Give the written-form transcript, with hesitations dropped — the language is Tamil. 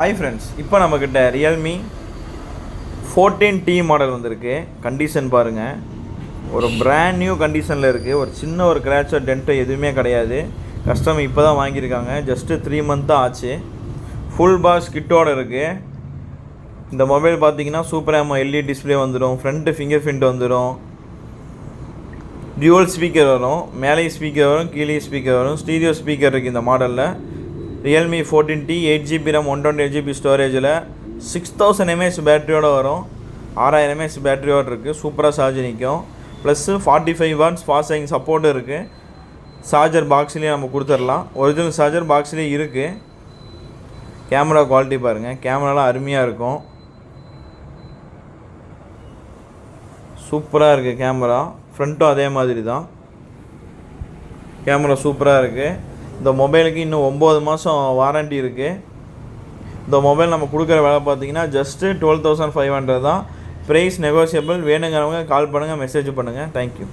ஹாய் ஃப்ரெண்ட்ஸ், இப்போ நம்மக்கிட்ட ரியல்மி 14T மாடல் வந்திருக்கு. கண்டிஷன் பாருங்கள், ஒரு பிராண்ட் நியூ கண்டிஷனில் இருக்குது. ஒரு சின்ன ஒரு கிராச்சோ டென்ட்டோ எதுவுமே கிடையாது. கஸ்டமர் இப்போ தான் வாங்கியிருக்காங்க. ஜஸ்ட்டு 3 மந்த் தான் ஆச்சு. ஃபுல் பாக்ஸ் கிட்டோடு இருக்குது. இந்த மொபைல் பார்த்தீங்கன்னா சூப்பர் AMOLED எல்இடி டிஸ்பிளே வந்துடும். ஃப்ரண்ட்டு ஃபிங்கர் பிரிண்ட் வந்துடும். டியூவல் ஸ்பீக்கர் வரும். மேலே ஸ்பீக்கர் வரும், கீழே ஸ்பீக்கர் வரும். ஸ்டீரியோ ஸ்பீக்கர் இருக்குது இந்த மாடலில். Realme 14T 8GB RAM 128GB ஸ்டோரேஜில் 6000 mAh பேட்டரியோடு வரும். 6000 mAh பேட்டரியோடு இருக்குது. சூப்பராக சார்ஜ் நிற்கும். ப்ளஸ்ஸு 45 வாட்ஸ் ஃபாஸ்ட் சார்ஜிங் சப்போர்ட்டும் இருக்குது. சார்ஜர் பாக்ஸ்லேயே நம்ம கொடுத்துடலாம். ஒரிஜினல் சார்ஜர் பாக்ஸ்லேயே இருக்குது. கேமரா குவாலிட்டி பாருங்கள், கேமராலாம் அருமையாக இருக்கும். சூப்பராக இருக்குது கேமரா. ஃப்ரண்ட்டும் அதே மாதிரி தான். கேமரா சூப்பராக இருக்குது. இந்த மொபைலுக்கு இன்னும் 9 மாதம் வாரண்ட்டி இருக்குது. இந்த மொபைல் நம்ம கொடுக்குற விலை பார்த்தீங்கன்னா ஜஸ்ட்டு 12,500 தான். Price negotiable. வேணுங்கிறவங்க கால் பண்ணுங்கள், மெசேஜ் பண்ணுங்கள். தேங்க்யூ.